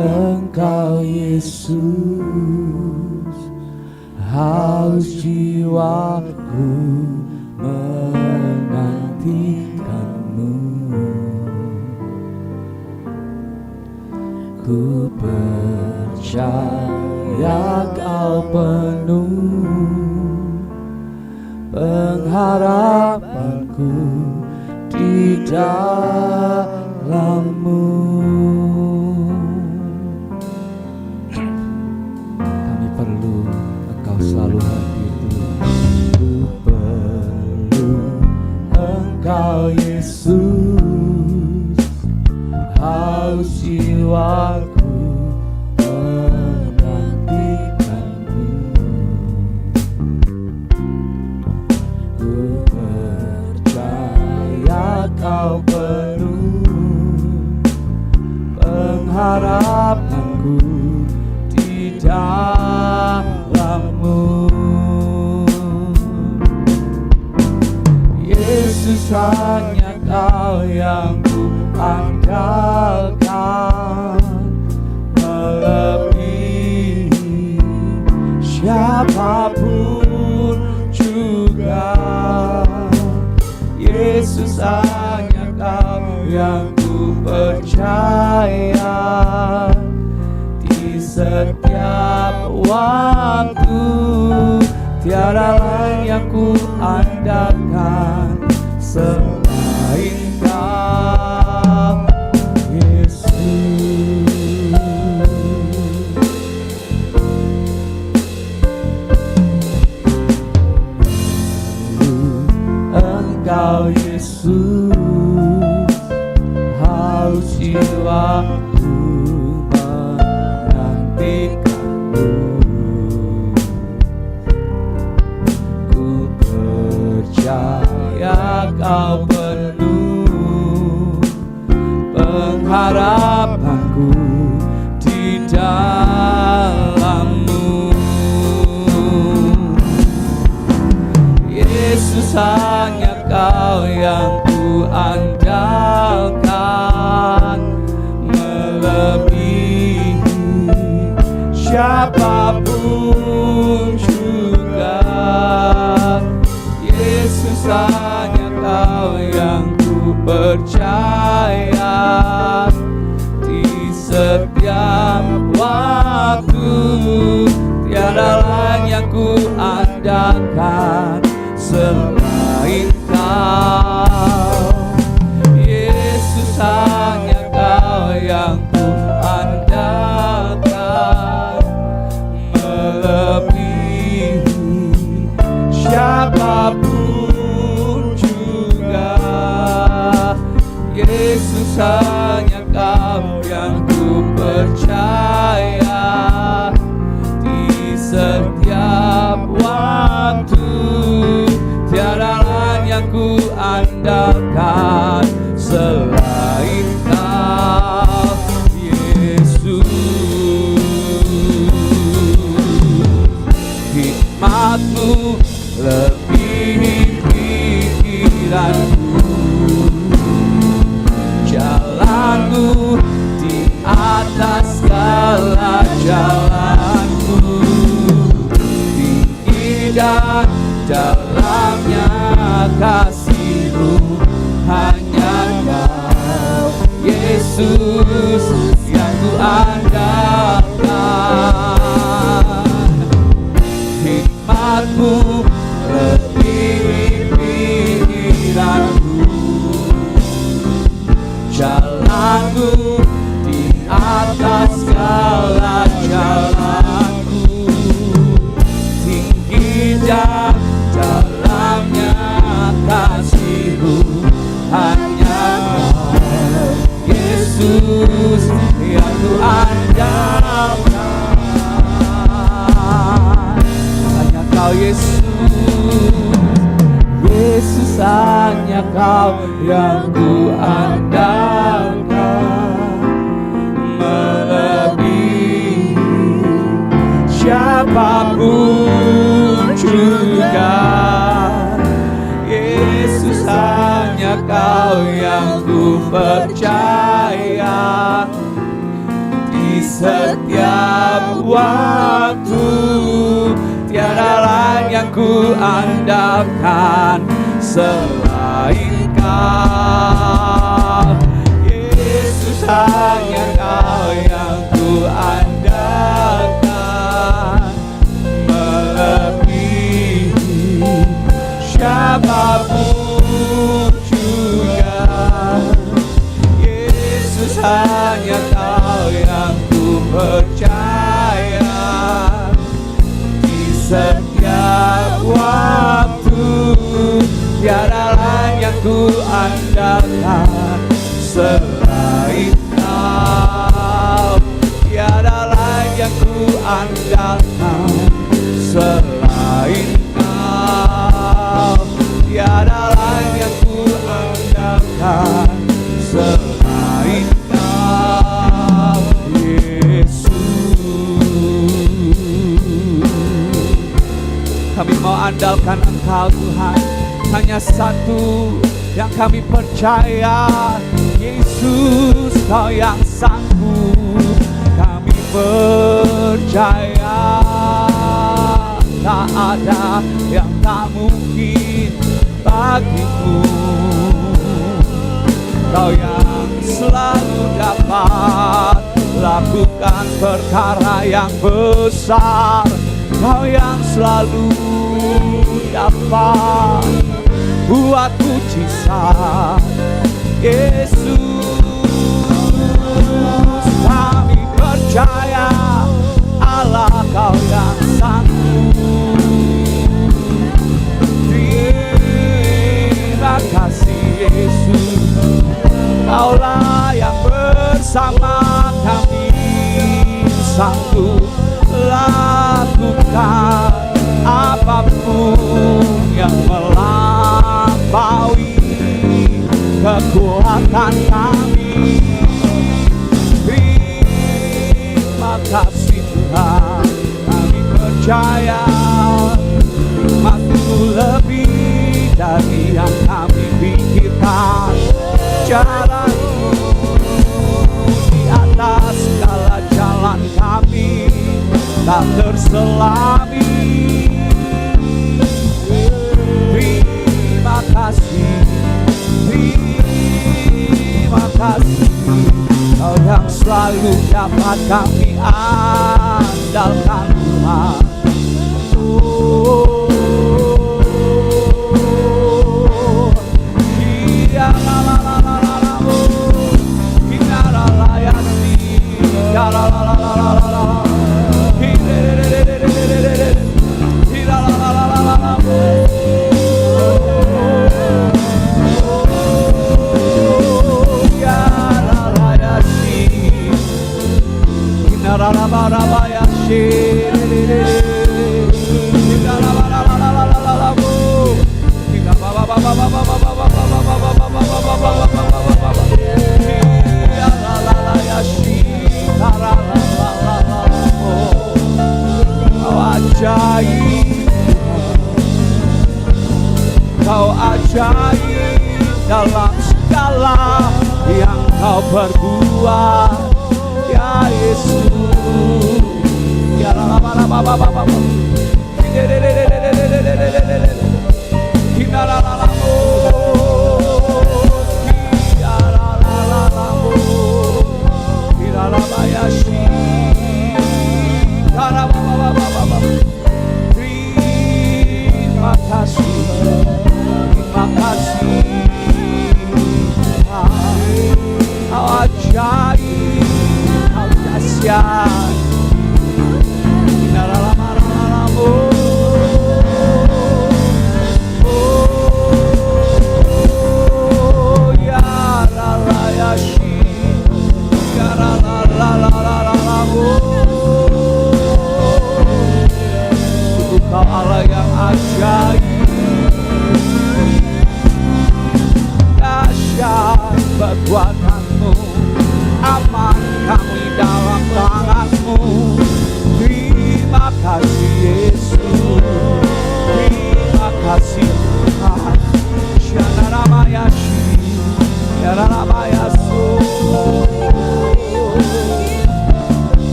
Engkau Yesus, haus jiwaku menantikanmu. Ku percaya Kau penuh pengharapanku di dalam-Mu. Kami perlu Engkau selalu hadir. Ku perlu Engkau Yesus, haus jiwaku menantikanmu. Ku percaya Kau penuh pengharapanku di dalam-Mu. Yesus, hanya Kau yang ku andalkan, melebihi siapapun juga. Yesus, hanya Kau yang ku percaya di setiap waktu. Tiada lain yang ku andalkan selain Kau, Yesus. Engkau Yesus, haus jiwaku menantikanmu. Ku percaya Kau penuh pengharapanku di dalam-Mu. Yesus, hanya Kau yang ku andalkan, melebihi siapapun juga. Yesus, hanya Kau yang ku percaya di setiap waktu. Tiada lain yang ku andalkan selain Kau. Yesus, hanya Kau yang ku andalkan, melebihi siapapun juga. Yesus, hanya Kau yang ku percaya di setiap waktu. Tiada lain yang ku andalkan selain Kau, Yesus. Hikmat-Mu lebihi pikiranku, jalan-Mu di atas segala jalanku. Tinggi dan dalamnya kasih-Mu, hanya Kau Yesus yang ku andalkan. Hikmat-Mu lebihi pikiranku, jalan-Mu di atas segala jalanku. Tinggi dan dalamnya kasih-Mu, hanya Kau Yesus yang ku andalkan. Hanya Kau Yesus, Yesus, hanya Kau yang ku andalkan, melebihi siapapun juga. Yesus, hanya Kau yang ku percaya di setiap waktu. Tiada lain yang ku andalkan selain Kau. Yesus, hanya Kau yang ku andalkan, melebihi siapapun juga. Yesus, hanya Kau yang ku percaya. Di setiap waktu, tiada lain yang ku andalkan selain Kau. Tiada lain yang ku andalkan selain Kau. Tiada lain yang ku andalkan selain Kau, Yesus. Kami mau andalkan Engkau Tuhan, hanya satu yang kami percaya, Yesus, Kau yang sanggup. Kami percaya tak ada yang tak mungkin bagimu. Kau yang selalu dapat lakukan perkara yang besar. Kau yang selalu dapat buat mujizat, Yesus. Kami percaya Allah, Kau yang sanggup. Terima kasih Yesus, Kaulah yang bersama kami, sanggup lakukan apapun yang melampaui kekuatan kami. Terima kasih Tuhan, kami percaya mampu lebih dari yang kami pikirkan. Jalan-Mu di atas segala jalan kami, tak terselami. Terima kasih, terima kasih, Kau yang selalu dapat kami andalkan Tuhan. Kau ajaib dalam segala yang Kau perbuat, ya Yesus. Ya terima kasih, terima kasih.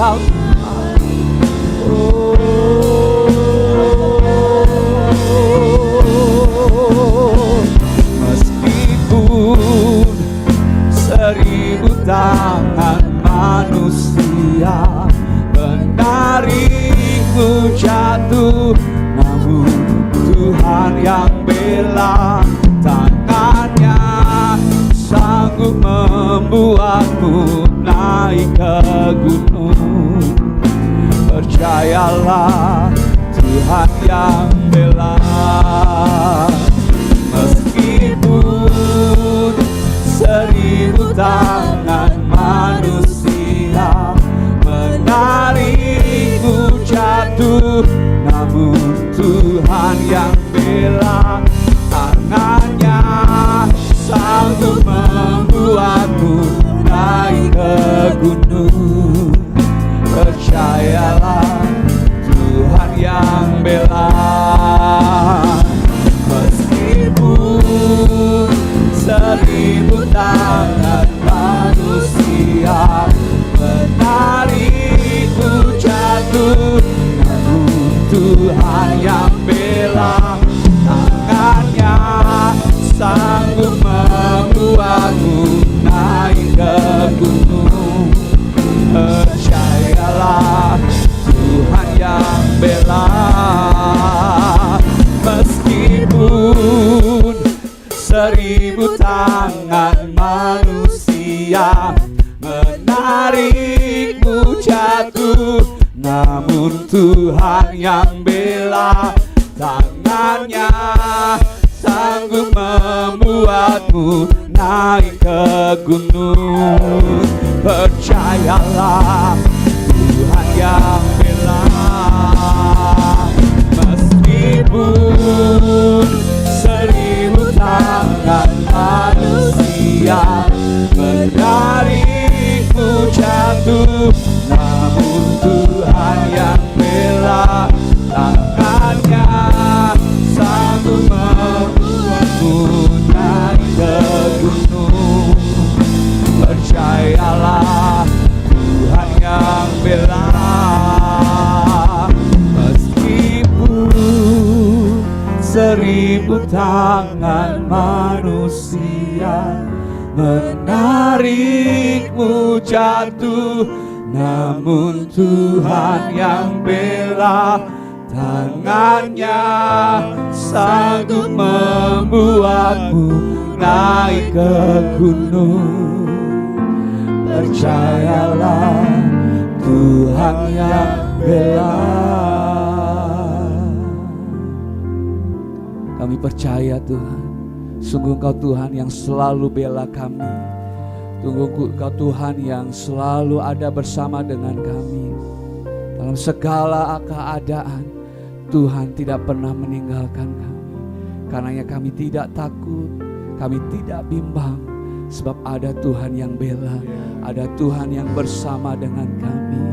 Engkau Tuhan. Meskipun 1000 tangan manusia menarikku jatuh, namun Tuhan yang bela. Tangannya sanggup membuatmu naik ke gunung. Percayalah, Tuhan yang bela. Meskipun 1000 tangan manusia menarikku jatuh, namun Tuhan yang bela. Tangannya sanggup membuatmu naik ke gunung. Percayalah, Tuhan yang bela. Meskipun 1000 tangan manusia menarikku jatuh, namun Tuhan yang bela. Tangannya sanggup membuatmu naik ke gunung. Percayalah, Tuhan yang bela. Meskipun 1000 tangan manusia menarikmu jatuh, namun Tuhan yang bela. Tangannya sanggup membuatmu naik ke gunung. Percayalah, Tuhan yang bela. Meskipun 1000 tangan manusia menarikmu jatuh, namun Tuhan yang bela. Tangannya sanggup membuatmu naik ke gunung. Percayalah, Tuhan yang bela. Meskipun 1000 tangan manusia menarikmu jatuh, namun Tuhan yang bela. Tangannya sanggup membuatmu naik ke gunung. Percayalah, Tuhan yang bela. Kami percaya Tuhan, sungguh Engkau Tuhan yang selalu bela kami. Sungguh Engkau Tuhan yang selalu ada bersama dengan kami. Dalam segala keadaan, Tuhan tidak pernah meninggalkan kami. Karenanya kami tidak takut, kami tidak bimbang, sebab ada Tuhan yang bela, ada Tuhan yang bersama dengan kami.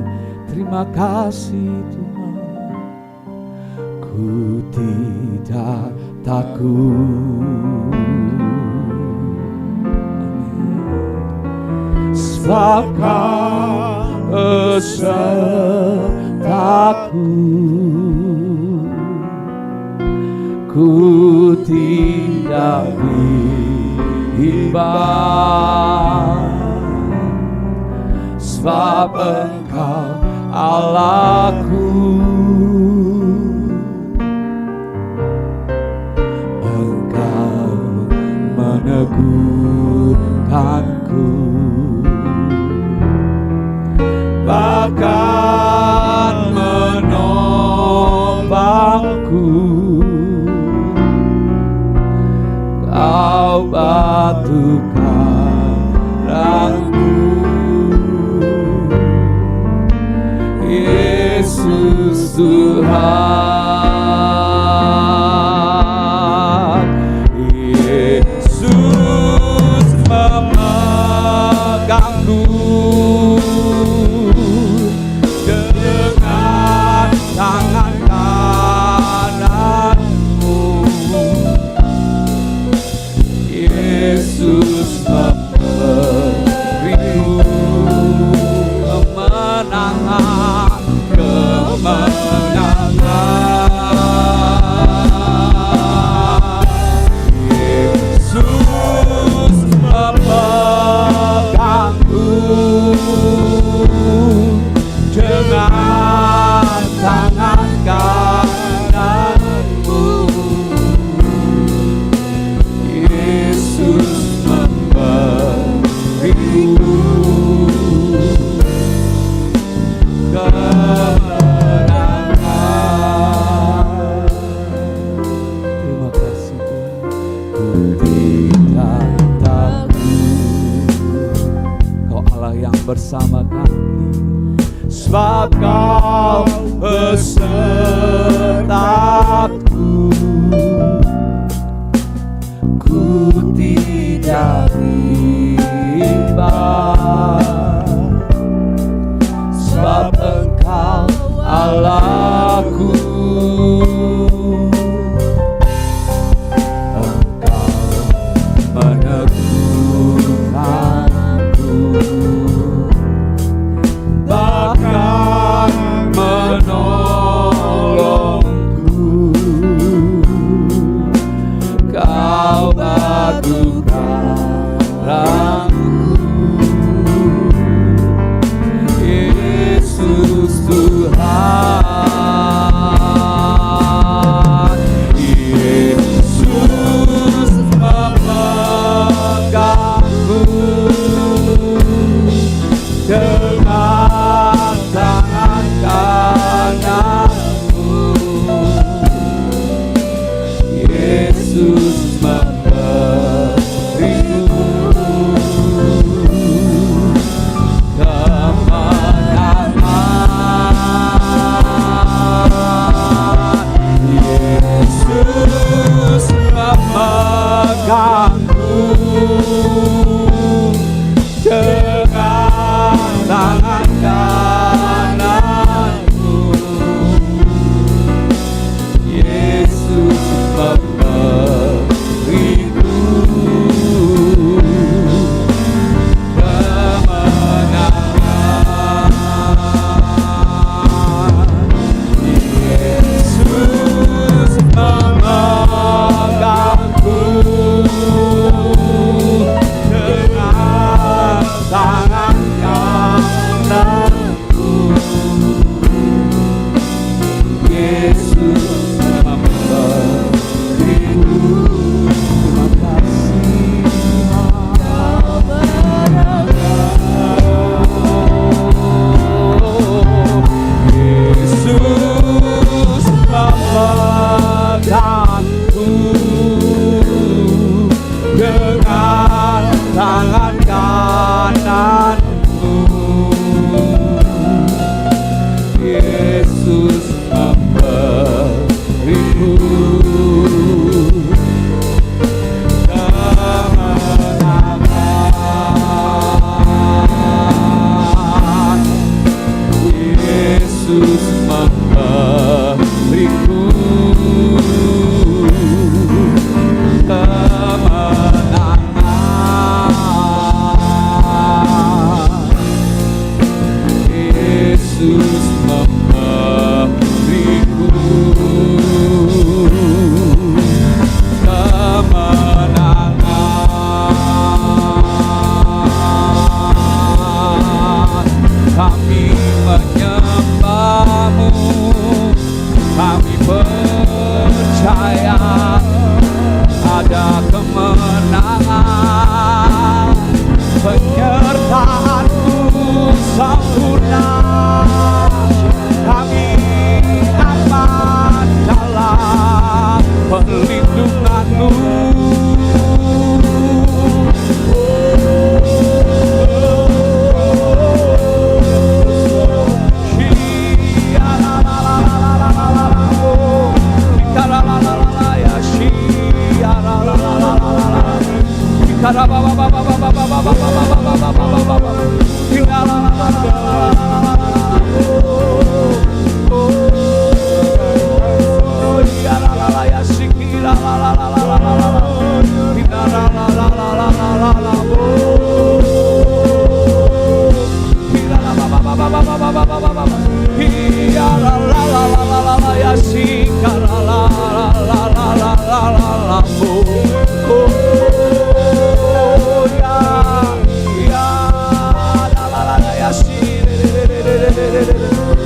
Terima kasih Tuhan. Ku tidak takut, sebab Kau besertaku. Ku tidak bimbang, sebab Engkau Allahku. Engkau meneguhkanku, bahkan menopangku. Kau batu karangku, Yesus Tuhan. Yesus memegangku dengan tangan kananmu. Yesus bersama kami. Sebab Kau besertaku, ku tidak bimbang. Sebab Engkau Allahku, Engkau meneguhkanku, bahkan menolongku. Kau batu karangku, Yesus Tuhan. Yesus memegangku dengan tangan kananmu. Yesus memberiku kemenangan. Yesus memegangku dengan tangan kananmu. Yesus memberiku kemenangan. Yesus memegangku dengan tangan kananku. Yesus memberiku. Terima kasih Kau Yesus memegangku dengan tangan kananmu. Yesus memberiku kemenangan. Yesus memberiku kemenangan. Yesus memberiku kemenangan. Kami menyembah-Mu, kami percaya ada kemenangan. Penyertaan-Mu sempurna, kami aman dalam perlindungan-Mu.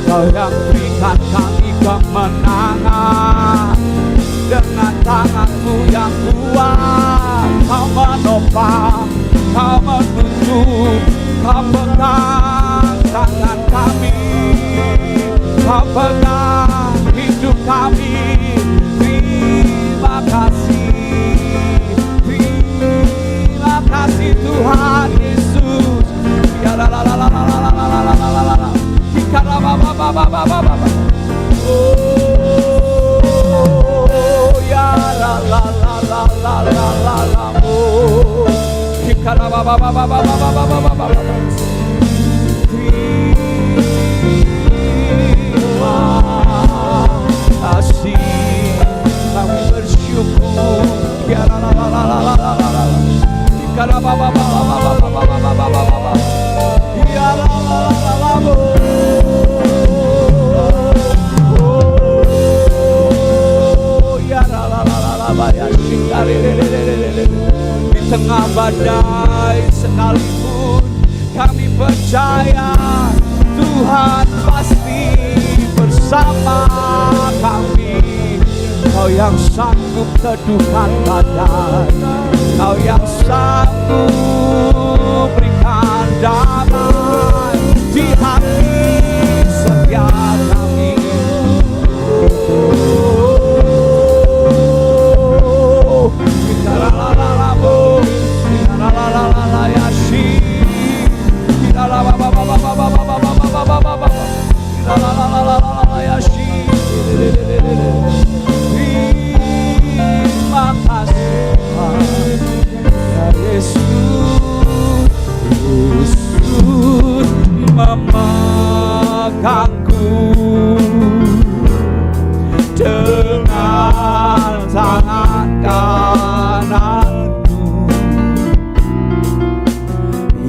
Kau yang berikan kami kemenangan dengan tangan-Mu yang kuat. Kau menopang, Kau menuntun, Kau pegang tangan kami, Kau pegang hidup kami. Terima kasih, terima kasih Tuhan Yesus. Ya la la la la la la la. kasih kami bersyukur. Ya la la la la la la la la. Ikara ba ba ba ba ba ba ba ba ba ba ba. Ya la la la la la. Oh ya la la la la la ba ya shikari. Di tengah badai sekalipun kami percaya Tuhan pasti bersama kami. Kau yang sanggup teduhkan badai, Kau yang sanggup berikan damai di hati setiap kami. Terima kasih ya Yesus, Yesus memegangku dengan tangan kananmu.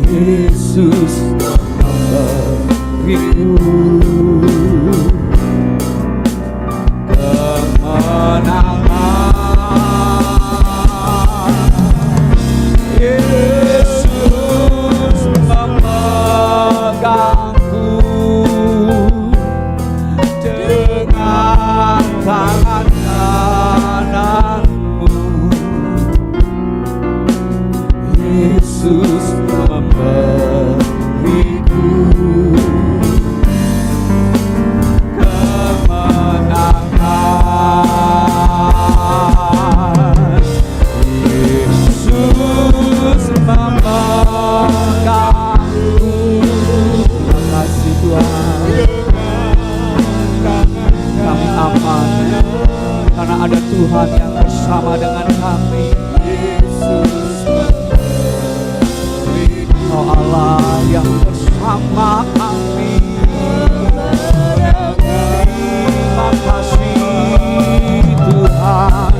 Yesus memberiku Tuhan yang bersama dengan kami. Oh Allah yang bersama kami. Terima kasih Tuhan.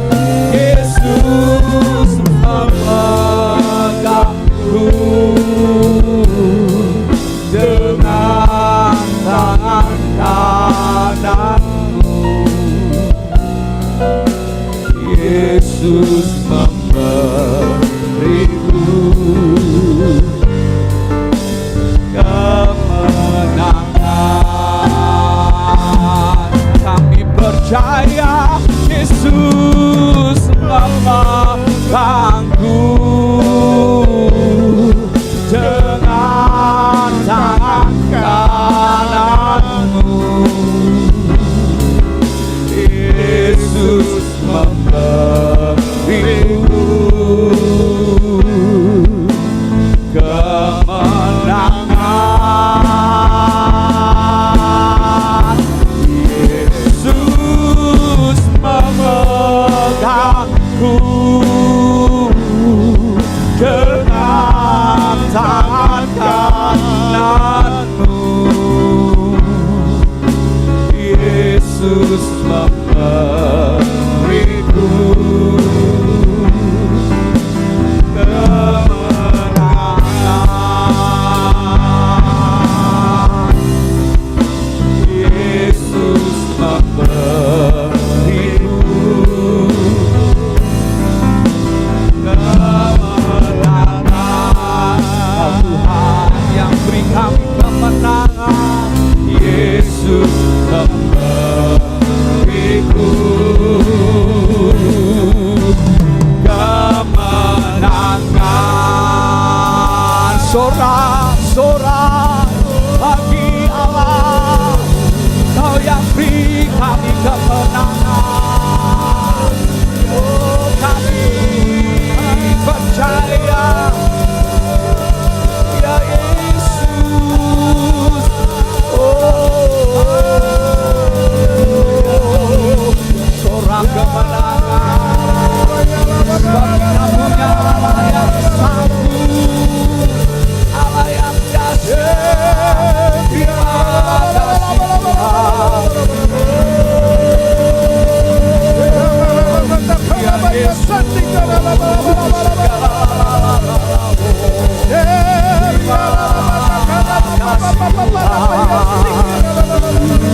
Yesus memegangku dengan tangan kananmu. Yesus memberiku kemenangan. Kami percaya Yesus memegangku dengan tangan kananmu. Yesus memberiku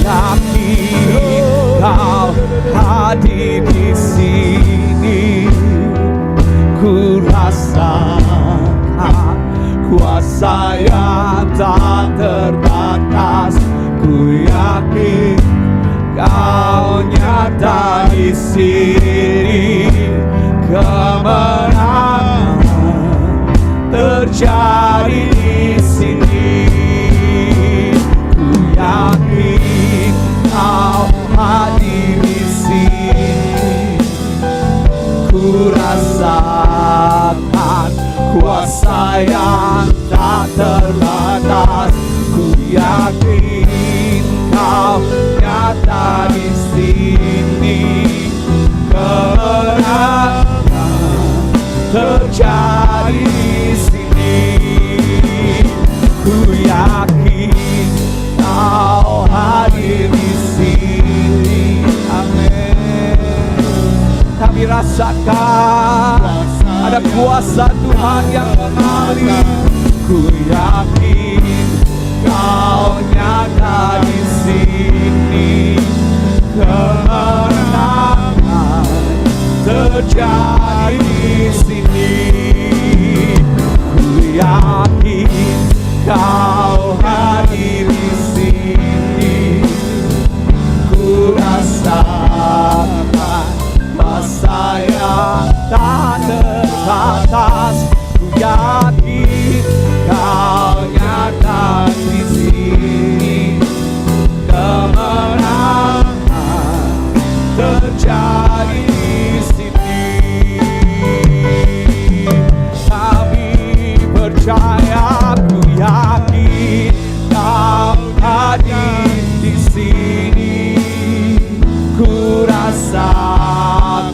yakin Kau hadir di sini, ku rasakan kuasa yang tak terbatas. Ku yakin Kau nyata di sini, kemenangan terjadi di sini. Ku yakin Kau hadir di sini, ku rasakan kuasa yang tak terbatas. Ku yakin Kau nyata di sini, kemenangan terjadi di sini. Ku yakin Kau hadir di sini. Amin. Kami rasakan ada kuasa Tuhan yang mengalir. Ku yakin Kau nyata di sini, kemenangan terjadi di sini. Ku yakin Kau hadir di sini, ku rasakan kuasa yang tak terbatas. Ku yakin Kau nyata di sini, kemenangan terjadi di sini. Kami percaya, ku yakin Kau hadir di sini, ku rasakan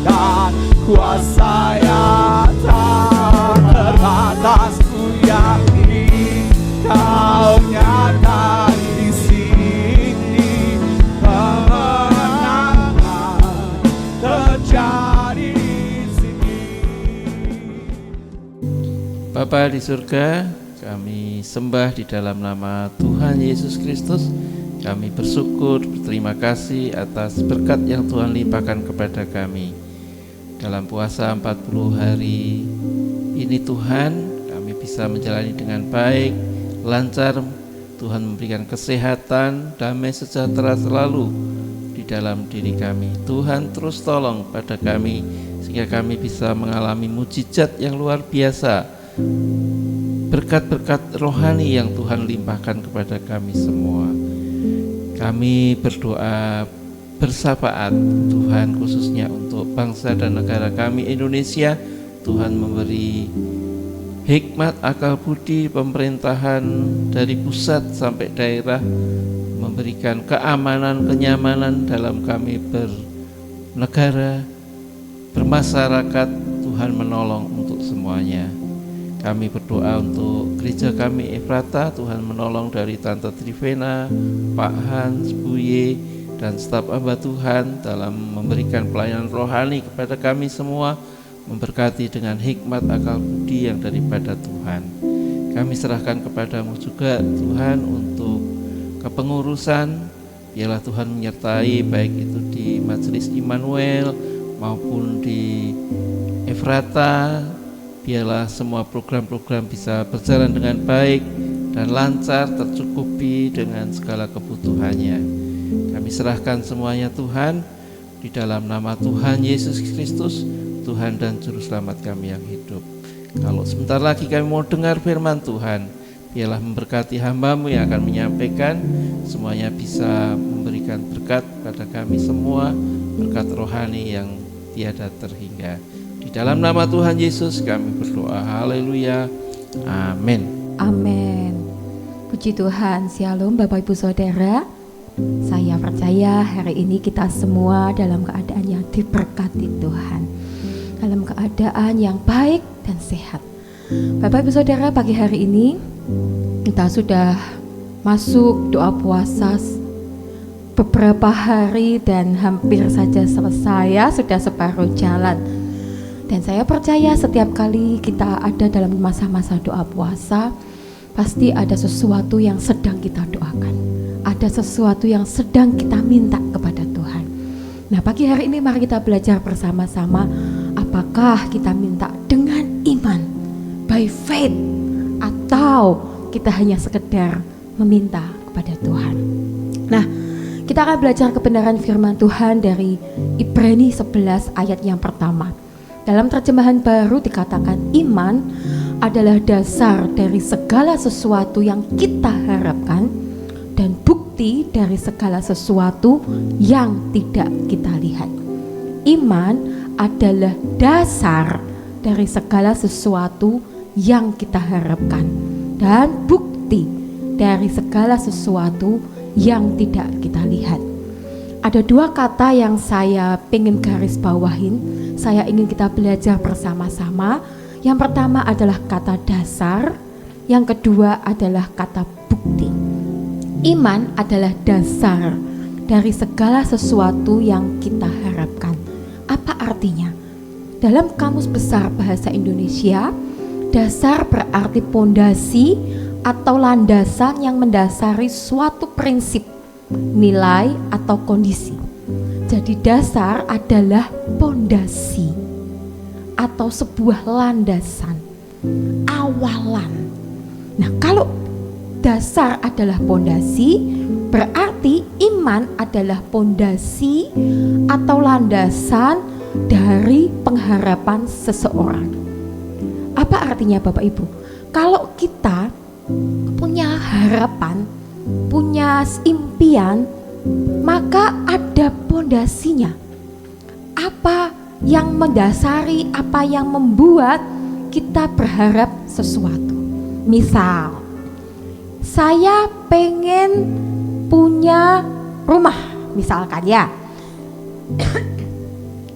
kuasa yang tak terbatas. Ku yakin Kau nyata di sini, kemenangan terjadi di sini. Bapa di surga, kami sembah di dalam nama Tuhan Yesus Kristus. Kami bersyukur, berterima kasih atas berkat yang Tuhan limpahkan kepada kami. Dalam puasa 40 hari ini Tuhan, kami bisa menjalani dengan baik, lancar. Tuhan memberikan kesehatan, damai sejahtera selalu di dalam diri kami. Tuhan terus tolong pada kami, sehingga kami bisa mengalami mujizat yang luar biasa, berkat-berkat rohani yang Tuhan limpahkan kepada kami semua. Kami berdoa bersafaat Tuhan, khususnya untuk bangsa dan negara kami Indonesia. Tuhan memberi hikmat, akal budi, pemerintahan dari pusat sampai daerah, memberikan keamanan, kenyamanan dalam kami bernegara, bermasyarakat. Tuhan menolong untuk semuanya. Kami berdoa untuk gereja kami Efrata, Tuhan menolong dari Tante Trivena, Pak Hans, Buye, dan staf hamba Tuhan dalam memberikan pelayanan rohani kepada kami semua, memberkati dengan hikmat, akal budi yang daripada Tuhan. Kami serahkan kepadamu juga Tuhan untuk kepengurusan. Biarlah Tuhan menyertai baik itu di Majelis Immanuel maupun di Efrata. Biarlah semua program-program bisa berjalan dengan baik dan lancar, tercukupi dengan segala kebutuhannya. Kami serahkan semuanya Tuhan, di dalam nama Tuhan Yesus Kristus, Tuhan dan Juru Selamat kami yang hidup. Kalau sebentar lagi kami mau dengar firman Tuhan, biarlah memberkati hamba-Mu yang akan menyampaikan. Semuanya bisa memberikan berkat pada kami semua, berkat rohani yang tiada terhingga. Di dalam nama Tuhan Yesus kami berdoa, haleluya, amin. Amin. Puji Tuhan, Shalom Bapak Ibu Saudara. Saya percaya hari ini kita semua dalam keadaan yang diberkati Tuhan, dalam keadaan yang baik dan sehat. Bapak Ibu Saudara, pagi hari ini kita sudah masuk doa puasa beberapa hari dan hampir saja selesai, sudah separuh jalan. Dan saya percaya setiap kali kita ada dalam masa-masa doa puasa, pasti ada sesuatu yang sedang kita doakan. Ada sesuatu yang sedang kita minta kepada Tuhan. Nah, pagi hari ini mari kita belajar bersama-sama, apakah kita minta dengan iman, by faith, atau kita hanya sekedar meminta kepada Tuhan. Nah, kita akan belajar kebenaran firman Tuhan dari Ibrani 11 ayat yang pertama. Dalam terjemahan baru dikatakan, iman adalah dasar dari segala sesuatu yang kita harapkan dan bukti dari segala sesuatu yang tidak kita lihat. Iman adalah dasar dari segala sesuatu yang kita harapkan dan bukti dari segala sesuatu yang tidak kita lihat. Ada dua kata yang saya pengen garis bawahin, saya ingin kita belajar bersama-sama. Yang pertama adalah kata dasar, yang kedua adalah kata bukti. Iman adalah dasar dari segala sesuatu yang kita harapkan. Apa artinya? Dalam Kamus Besar Bahasa Indonesia, dasar berarti pondasi atau landasan yang mendasari suatu prinsip, nilai atau kondisi. Jadi dasar adalah pondasi atau sebuah landasan, awalan. Nah, kalau dasar adalah pondasi, berarti iman adalah pondasi atau landasan dari pengharapan seseorang. Apa artinya Bapak Ibu? Kalau kita punya harapan, punya impian, maka ada pondasinya. Apa yang mendasari, apa yang membuat kita berharap sesuatu. Misal, saya pengen punya rumah, misalkan ya.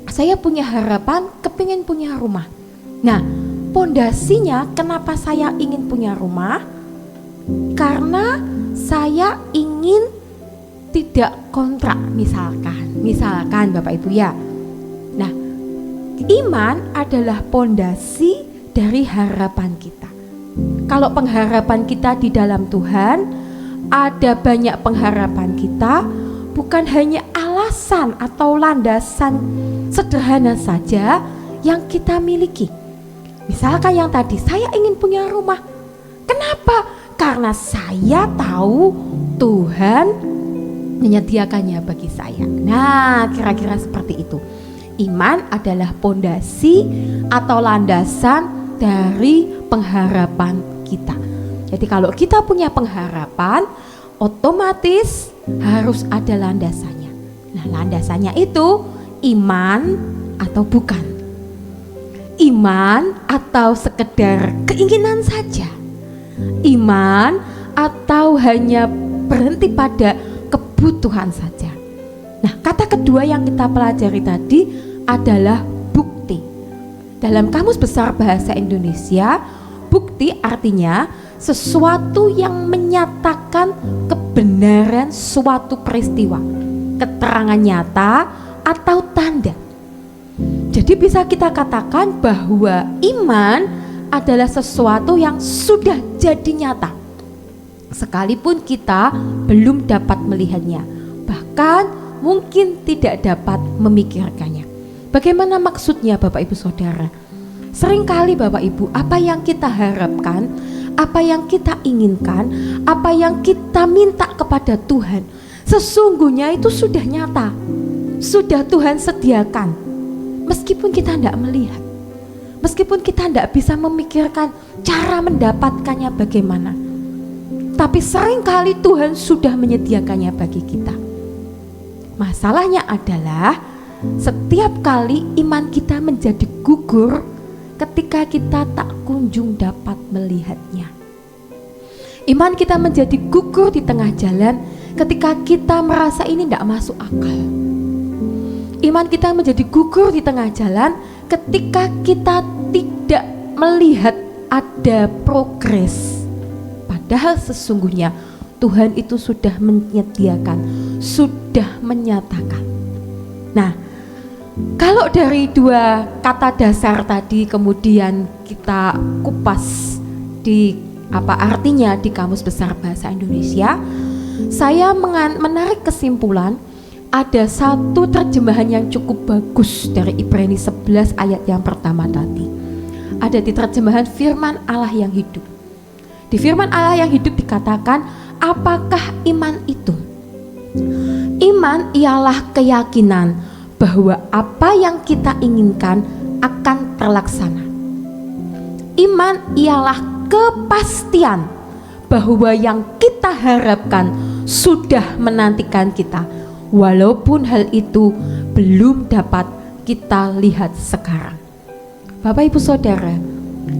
Saya punya harapan, kepingin punya rumah. Nah, pondasinya kenapa saya ingin punya rumah? Karena saya ingin tidak kontrak, misalkan Bapak Ibu ya. Nah, iman adalah pondasi dari harapan kita. Kalau pengharapan kita di dalam Tuhan, ada banyak pengharapan kita, bukan hanya alasan atau landasan sederhana saja yang kita miliki. Misalkan yang tadi, saya ingin punya rumah. Kenapa? Karena saya tahu Tuhan menyediakannya bagi saya. Nah, kira-kira seperti itu. Iman adalah pondasi atau landasan dari pengharapan kita. Jadi kalau kita punya pengharapan, otomatis harus ada landasannya. Nah, landasannya itu iman atau bukan. Iman atau sekedar keinginan saja. Iman atau hanya berhenti pada kebutuhan saja. Nah, kata kedua yang kita pelajari tadi adalah bukti. Dalam Kamus Besar Bahasa Indonesia, bukti artinya sesuatu yang menyatakan kebenaran suatu peristiwa, keterangan nyata atau tanda. Jadi bisa kita katakan bahwa iman adalah sesuatu yang sudah jadi nyata, sekalipun kita belum dapat melihatnya, bahkan mungkin tidak dapat memikirkannya. Bagaimana maksudnya Bapak Ibu Saudara? Seringkali Bapak Ibu, apa yang kita harapkan, apa yang kita inginkan, apa yang kita minta kepada Tuhan, sesungguhnya itu sudah nyata, sudah Tuhan sediakan, meskipun kita tidak melihat. Meskipun kita tidak bisa memikirkan cara mendapatkannya bagaimana, tapi seringkali Tuhan sudah menyediakannya bagi kita. Masalahnya adalah setiap kali iman kita menjadi gugur ketika kita tak kunjung dapat melihatnya. Iman kita menjadi gugur di tengah jalan ketika kita merasa ini tidak masuk akal. Iman kita menjadi gugur di tengah jalan ketika kita tidak melihat ada progres. Padahal sesungguhnya Tuhan itu sudah menyediakan, sudah menyatakan. Nah, kalau dari dua kata dasar tadi kemudian kita kupas di Apa artinya di Kamus Besar Bahasa Indonesia? Saya menarik kesimpulan ada satu terjemahan yang cukup bagus dari Ibrani 11 ayat yang pertama tadi. Ada di terjemahan firman Allah yang hidup. Di firman Allah yang hidup dikatakan, apakah iman itu? Iman ialah keyakinan bahwa apa yang kita inginkan akan terlaksana. Iman ialah kepastian bahwa yang kita harapkan sudah menantikan kita, walaupun hal itu belum dapat kita lihat sekarang. Bapak Ibu Saudara,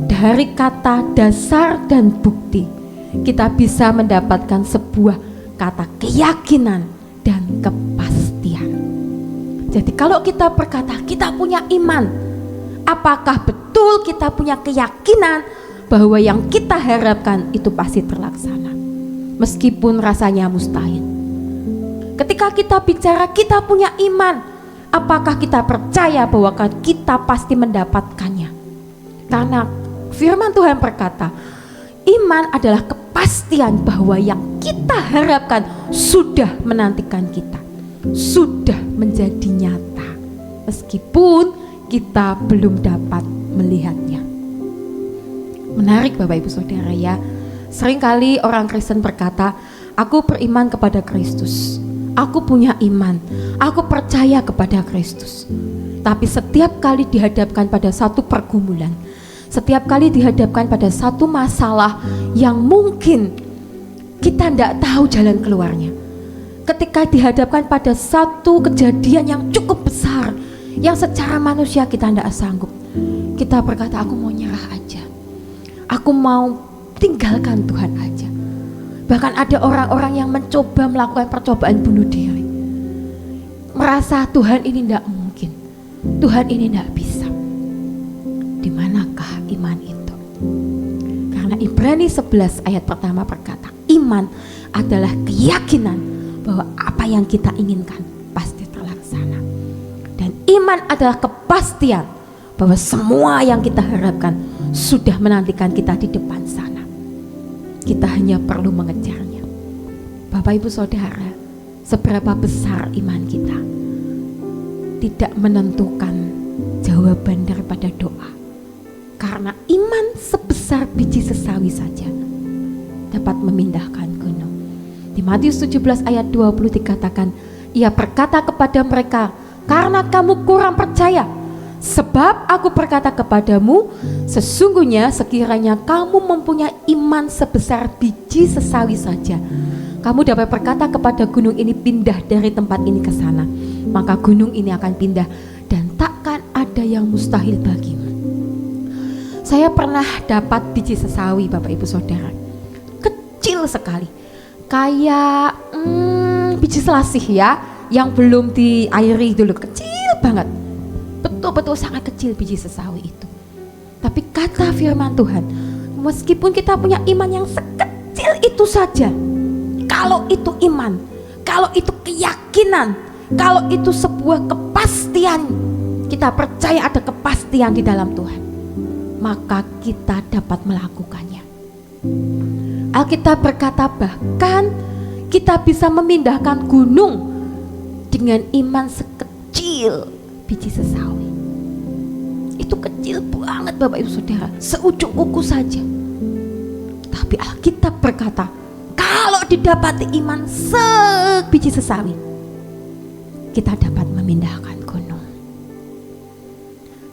dari kata dasar dan bukti kita bisa mendapatkan sebuah kata keyakinan dan kepastian. Jadi kalau kita berkata kita punya iman, apakah betul kita punya keyakinan bahwa yang kita harapkan itu pasti terlaksana, meskipun rasanya mustahil. Ketika kita bicara kita punya iman, apakah kita percaya bahwa kita pasti mendapatkannya? Karena firman Tuhan berkata, iman adalah kepastian bahwa yang kita harapkan sudah menantikan kita, sudah menjadi nyata, meskipun kita belum dapat melihatnya. Menarik Bapak Ibu Saudara ya. Seringkali orang Kristen berkata, aku beriman kepada Kristus, aku punya iman, aku percaya kepada Kristus. Tapi setiap kali dihadapkan pada satu pergumulan, setiap kali dihadapkan pada satu masalah yang mungkin kita tidak tahu jalan keluarnya, ketika dihadapkan pada satu kejadian yang cukup besar, yang secara manusia kita tidak sanggup, kita berkata, aku mau nyerah aja, aku mau tinggalkan Tuhan aja. Bahkan ada orang-orang yang mencoba melakukan percobaan bunuh diri, merasa Tuhan ini tidak mungkin, Tuhan ini tidak bisa. Di manakah iman itu? Karena Ibrani 11 ayat pertama berkata, iman adalah keyakinan bahwa apa yang kita inginkan pasti terlaksana. Dan iman adalah kepastian bahwa semua yang kita harapkan sudah menantikan kita di depan sana. Kita hanya perlu mengejarnya. Bapak Ibu Saudara, seberapa besar iman kita tidak menentukan jawaban daripada doa. Karena iman sebesar biji sesawi saja dapat memindahkan gunung. Di Matius 17 ayat 20 dikatakan, ia berkata kepada mereka, karena kamu kurang percaya. Sebab aku berkata kepadamu, sesungguhnya sekiranya kamu mempunyai iman sebesar biji sesawi saja, kamu dapat berkata kepada gunung ini pindah dari tempat ini ke sana, maka gunung ini akan pindah dan takkan ada yang mustahil bagimu. Saya pernah dapat biji sesawi Bapak Ibu Saudara, kecil sekali, kayak biji selasih ya, yang belum diairi dulu, kecil banget. Betul-betul sangat kecil biji sesawi itu. Tapi kata firman Tuhan, meskipun kita punya iman yang sekecil itu saja, kalau itu iman, kalau itu keyakinan, kalau itu sebuah kepastian, kita percaya ada kepastian di dalam Tuhan, maka kita dapat melakukannya. Alkitab berkata bahkan kita bisa memindahkan gunung dengan iman sekecil biji sesawi. Itu kecil banget Bapak Ibu Saudara, seujung kuku saja. Tapi Alkitab berkata, kalau didapati iman sebiji sesawi, kita dapat memindahkan gunung.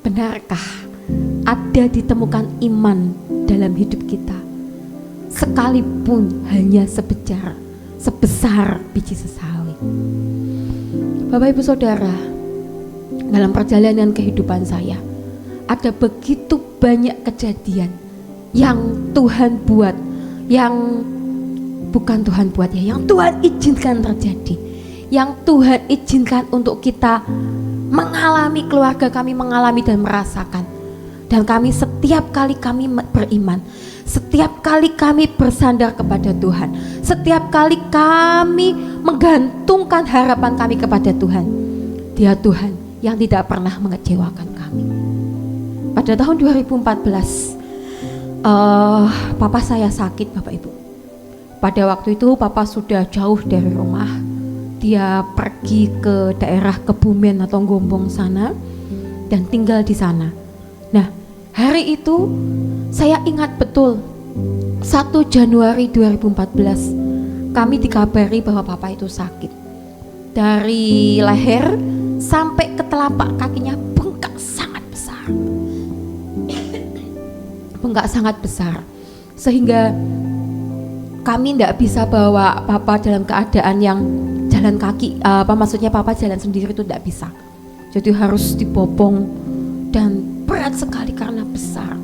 Benarkah ada ditemukan iman dalam hidup kita, sekalipun hanya sebesar biji sesawi? Bapak Ibu Saudara, dalam perjalanan kehidupan saya, ada begitu banyak kejadian yang Tuhan buat, yang bukan Tuhan buat ya, yang Tuhan izinkan terjadi, yang Tuhan izinkan untuk kita mengalami, keluarga kami mengalami dan merasakan. Dan kami setiap kali kami beriman, setiap kali kami bersandar kepada Tuhan, setiap kali kami menggantungkan harapan kami kepada Tuhan, Dia Tuhan yang tidak pernah mengecewakan kami. Pada tahun 2014 Papa saya sakit Bapak Ibu. Pada waktu itu papa sudah jauh dari rumah. Dia pergi ke daerah Kebumen atau Gombong sana dan tinggal di sana. Nah, hari itu saya ingat betul 1 Januari 2014 kami dikabari bahwa papa itu sakit. Dari leher sampai ke telapak kakinya bengkak sangat besar. Bengkak sangat besar. Sehingga kami tidak bisa bawa papa dalam keadaan yang jalan kaki, maksudnya papa jalan sendiri itu tidak bisa. Jadi harus dibopong dan berat sekali karena besar.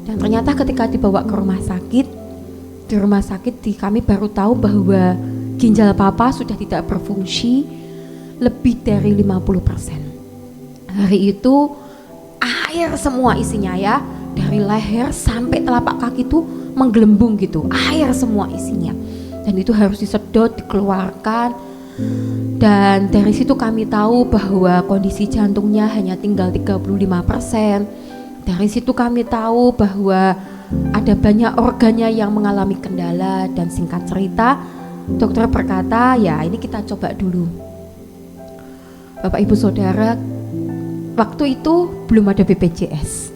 Dan ternyata ketika dibawa ke rumah sakit, di rumah sakit kami baru tahu bahwa ginjal papa sudah tidak berfungsi lebih dari 50%. Hari itu air semua isinya ya, dari leher sampai telapak kaki itu menggelembung gitu, air semua isinya. Dan itu harus disedot, dikeluarkan. Dan dari situ kami tahu bahwa kondisi jantungnya hanya tinggal 35%. Dari situ kami tahu bahwa ada banyak organnya yang mengalami kendala. Dan singkat cerita, dokter berkata, ya ini kita coba dulu. Bapak Ibu Saudara, waktu itu belum ada BPJS.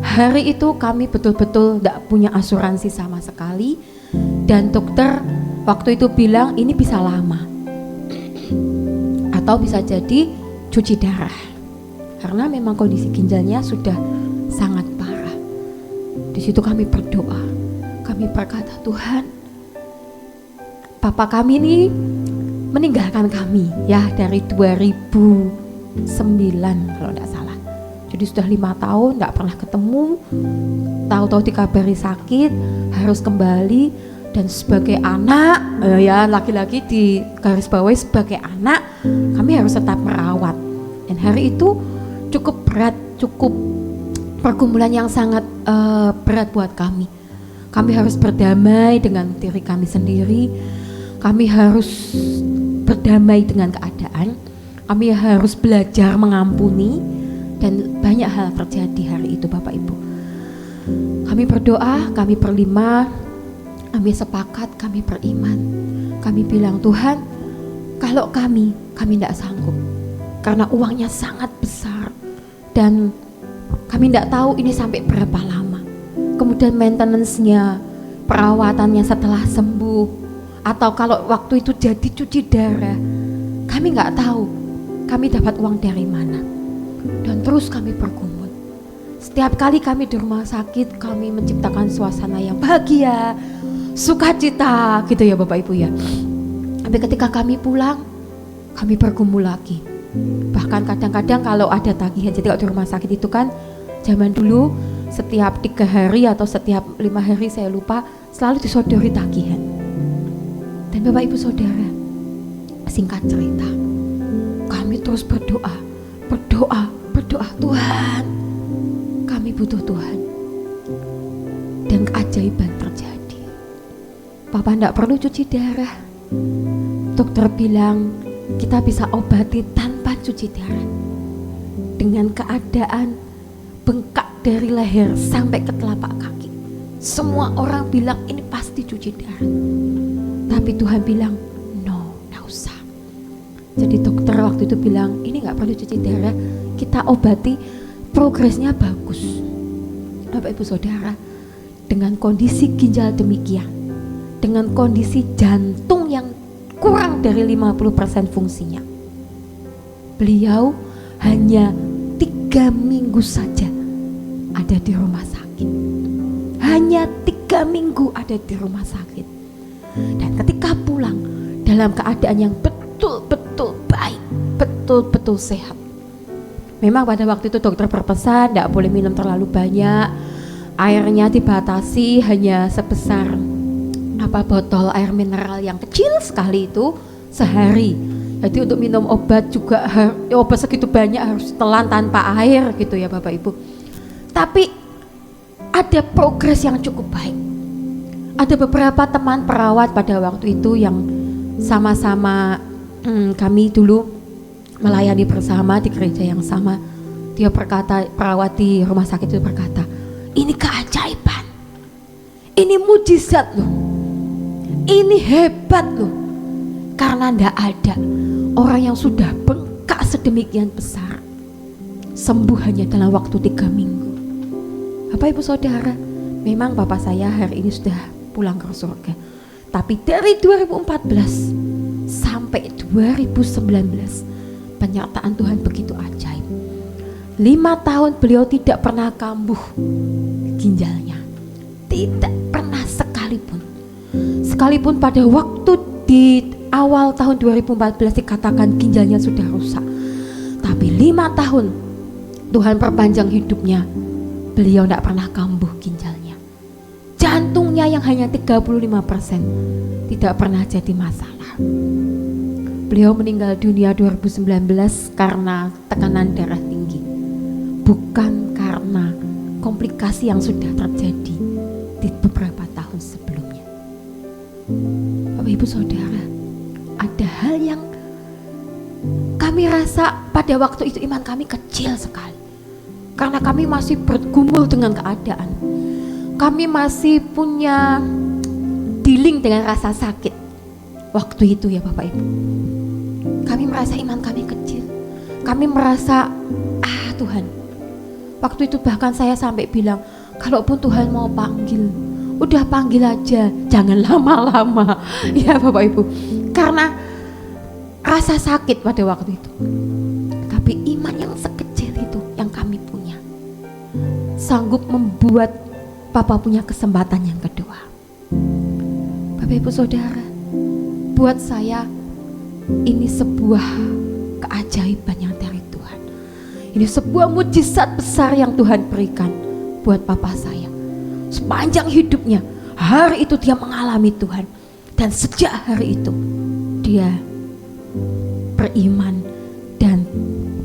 Hari itu kami betul-betul tidak punya asuransi sama sekali. Dan dokter waktu itu bilang ini bisa lama, atau bisa jadi cuci darah, karena memang kondisi ginjalnya sudah sangat parah. Di situ kami berdoa, kami berkata, Tuhan, papa kami ini meninggalkan kami ya dari 2009 kalau tidak salah. Jadi sudah 5 tahun tidak pernah ketemu. Tahu-tahu dikabari sakit, harus kembali. Dan sebagai anak, ya laki-laki di garis bawah sebagai anak, kami harus tetap merawat. Dan hari itu cukup berat, cukup pergumulan yang sangat berat buat kami. Kami harus berdamai dengan diri kami sendiri. Kami harus berdamai dengan keadaan. Kami harus belajar mengampuni. Dan banyak hal terjadi hari itu Bapak Ibu. Kami berdoa, kami berlima, kami sepakat, kami beriman. Kami bilang, Tuhan, kalau kami tidak sanggup. Karena uangnya sangat besar. Dan kami tidak tahu ini sampai berapa lama. Kemudian maintenance-nya, perawatannya setelah sembuh. Atau kalau waktu itu jadi cuci darah. Kami nggak tahu kami dapat uang dari mana. Dan terus kami bergumul. Setiap kali kami di rumah sakit, kami menciptakan suasana yang bahagia, sukacita gitu ya Bapak Ibu ya. Tapi ketika kami pulang, kami bergumul lagi. Bahkan kadang-kadang kalau ada tagihan, jadi kalau di rumah sakit itu kan zaman dulu setiap 3 hari atau setiap 5 hari saya lupa, selalu disodori tagihan. Dan Bapak Ibu Saudara, singkat cerita, kami terus berdoa, Tuhan, kami butuh Tuhan. Dan keajaiban terjadi. Papa enggak perlu cuci darah. Dokter bilang kita bisa obati tanpa cuci darah. Dengan keadaan bengkak dari leher sampai ke telapak kaki. Semua orang bilang ini pasti cuci darah. Tapi Tuhan bilang no, enggak usah. Jadi dokter waktu itu bilang ini enggak perlu cuci darah, kita obati, progresnya bagus. Bapak Ibu Saudara, dengan kondisi ginjal demikian, dengan kondisi jantung yang kurang dari 50% fungsinya, beliau hanya 3 minggu saja ada di rumah sakit. Hanya 3 minggu ada di rumah sakit. Dan ketika pulang dalam keadaan yang betul-betul baik, betul-betul sehat. Memang pada waktu itu dokter berpesan tidak boleh minum terlalu banyak. Airnya dibatasi hanya sebesar botol air mineral yang kecil sekali itu sehari. Jadi untuk minum obat juga obat segitu banyak harus telan tanpa air gitu ya Bapak Ibu. Tapi ada progres yang cukup baik. Ada beberapa teman perawat pada waktu itu yang sama-sama kami dulu melayani bersama di gereja yang sama. Dia berkata, perawat di rumah sakit itu berkata, ini keajaiban. Ini mujizat loh. Ini hebat loh. Karena ndak ada orang yang sudah bengkak sedemikian besar sembuh hanya dalam waktu 3 minggu. Bapak Ibu Saudara, memang Bapak saya hari ini sudah pulang ke surga. Tapi dari 2014 sampai 2019 penyertaan Tuhan begitu ajaib. 5 tahun beliau tidak pernah kambuh ginjalnya. Tidak pernah sekalipun. Sekalipun pada waktu di awal tahun 2014 dikatakan ginjalnya sudah rusak. Tapi 5 tahun Tuhan perpanjang hidupnya, beliau tidak pernah kambuh ginjalnya. Jantungnya yang hanya 35% tidak pernah jadi masalah. Beliau meninggal dunia 2019 karena tekanan darah tinggi, bukan karena komplikasi yang sudah terjadi di beberapa tahun sebelumnya. Bapak Ibu Saudara, ada hal yang kami rasa pada waktu itu iman kami kecil sekali. Karena kami masih bergumul dengan keadaan. Kami masih punya dealing dengan rasa sakit. Waktu itu ya Bapak Ibu. Kami merasa iman kami kecil. Kami merasa, Tuhan. Waktu itu bahkan saya sampai bilang, kalaupun Tuhan mau panggil, udah panggil aja, jangan lama-lama. Ya Bapak Ibu. Karena rasa sakit pada waktu itu. Tapi iman yang sekecil itu yang kami punya sanggup membuat Papa punya kesempatan yang kedua. Bapak Ibu Saudara, buat saya ini sebuah keajaiban yang dari Tuhan. Ini sebuah mujizat besar yang Tuhan berikan buat Papa saya. Sepanjang hidupnya, hari itu dia mengalami Tuhan. Dan sejak hari itu dia beriman dan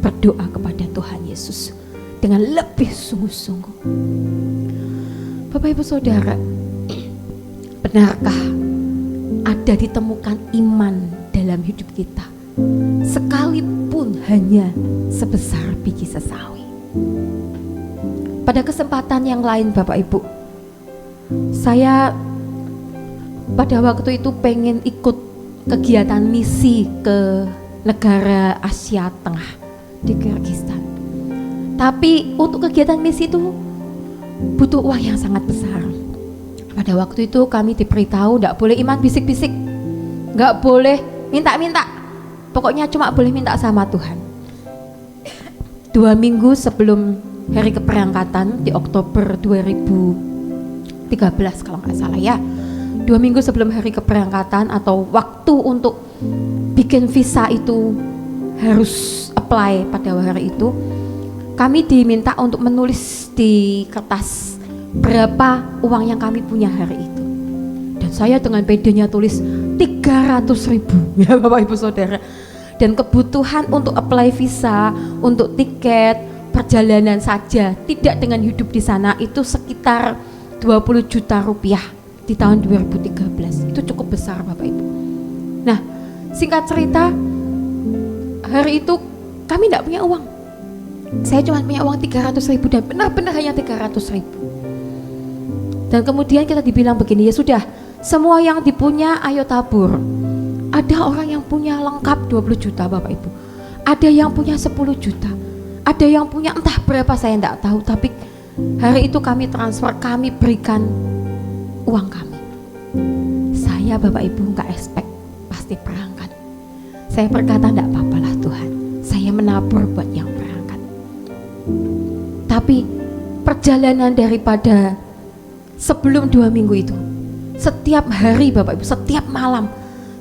berdoa kepada Tuhan Yesus dengan lebih sungguh-sungguh. Bapak Ibu Saudara, benarkah ada ditemukan iman dalam hidup kita sekalipun hanya sebesar biji sesawi? Pada kesempatan yang lain Bapak Ibu, saya pada waktu itu pengen ikut kegiatan misi ke negara Asia Tengah di Kyrgyzstan. Tapi untuk kegiatan misi itu butuh uang yang sangat besar. Pada waktu itu kami diberitahu tidak boleh iman bisik-bisik, nggak boleh minta-minta, pokoknya cuma boleh minta sama Tuhan. 2 minggu sebelum hari keberangkatan di Oktober 2013 kalau nggak salah ya, 2 minggu sebelum hari keberangkatan atau waktu untuk bikin visa itu harus apply pada hari itu, kami diminta untuk menulis di kertas berapa uang yang kami punya hari itu. Dan saya dengan pedenya tulis 300.000 ya Bapak Ibu Saudara. Dan kebutuhan untuk apply visa, untuk tiket, perjalanan saja, tidak dengan hidup di sana, itu sekitar 20 juta rupiah di tahun 2013. Itu cukup besar Bapak Ibu. Nah, singkat cerita, hari itu kami tidak punya uang. Saya cuma punya uang 300.000 dan benar-benar hanya 300.000. Dan kemudian kita dibilang begini, ya sudah, semua yang dipunya ayo tabur. Ada orang yang punya lengkap 20 juta Bapak Ibu. Ada yang punya 10 juta. Ada yang punya entah berapa saya tidak tahu. Tapi hari itu kami transfer, kami berikan uang kami. Saya Bapak Ibu nggak expect pasti berangkat. Saya berkata tidak apa-apalah Tuhan, saya menabur buat yang berangkat. Tapi perjalanan daripada sebelum 2 minggu itu, setiap hari Bapak Ibu, setiap malam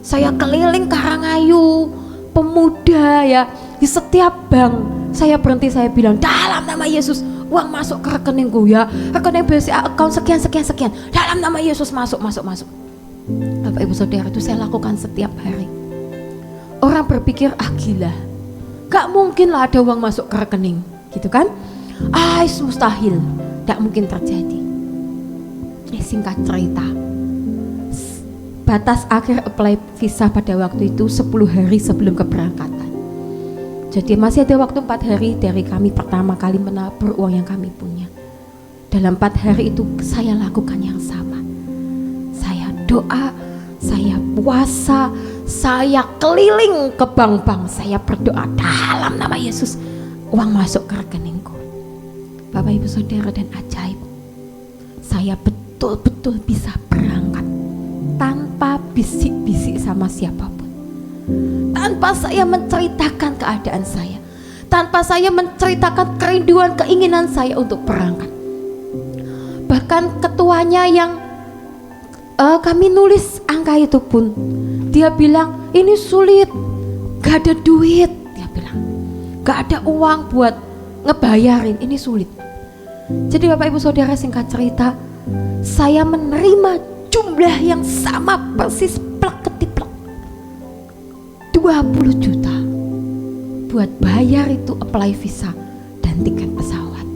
saya keliling Karangayu, Pemuda ya, di setiap bank saya berhenti, saya bilang dalam nama Yesus uang masuk ke rekeningku ya, rekening BCA account sekian, dalam nama Yesus masuk. Bapak Ibu Saudara, itu saya lakukan setiap hari. Orang berpikir gila, gak mungkin lah ada uang masuk ke rekening gitu kan, mustahil, gak mungkin terjadi. Singkat cerita, batas akhir apply visa pada waktu itu 10 hari sebelum keberangkatan. Jadi masih ada waktu 4 hari dari kami pertama kali menabur uang yang kami punya. Dalam 4 hari itu saya lakukan yang sama. berdoa, saya puasa, saya keliling ke bank-bank, saya berdoa dalam nama Yesus, uang masuk ke rekeningku. Bapak Ibu Saudara, dan ajaib, saya betul-betul bisa berangkat tanpa bisik-bisik sama siapapun, tanpa saya menceritakan keadaan saya, tanpa saya menceritakan kerinduan keinginan saya untuk berangkat. Bahkan ketuanya yang kami nulis angka itu pun, dia bilang ini sulit, gak ada duit, dia bilang gak ada uang buat ngebayarin, ini sulit. Jadi Bapak Ibu Saudara, singkat cerita, saya menerima jumlah yang sama persis, plek ketiplek, 20 juta buat bayar itu apply visa dan tiket pesawat.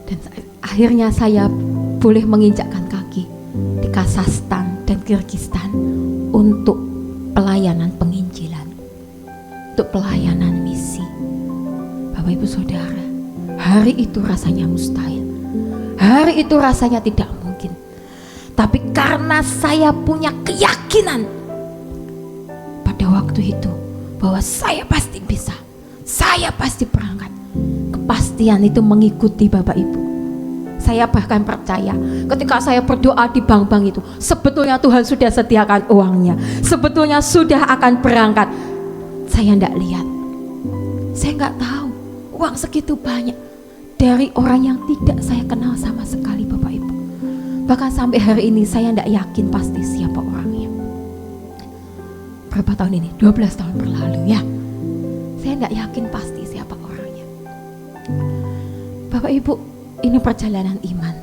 Dan akhirnya saya boleh menginjakkan kaki di Kazakhstan dan Kyrgyzstan untuk pelayanan penginjilan, untuk pelayanan misi. Bapak Ibu Saudara, hari itu rasanya mustahil, hari itu rasanya tidak mungkin. Tapi karena saya punya keyakinan pada waktu itu bahwa saya pasti bisa, saya pasti berangkat, kepastian itu mengikuti Bapak Ibu. Saya bahkan percaya ketika saya berdoa di bank-bank itu, sebetulnya Tuhan sudah sediakan uangnya, sebetulnya sudah akan berangkat. Saya tidak lihat, saya nggak tahu uang segitu banyak dari orang yang tidak saya kenal sama sekali, Bapak Ibu. Bahkan sampai hari ini saya tidak yakin pasti siapa orangnya. Berapa tahun ini? 12 tahun berlalu ya. Saya tidak yakin pasti siapa orangnya. Bapak Ibu, ini perjalanan iman.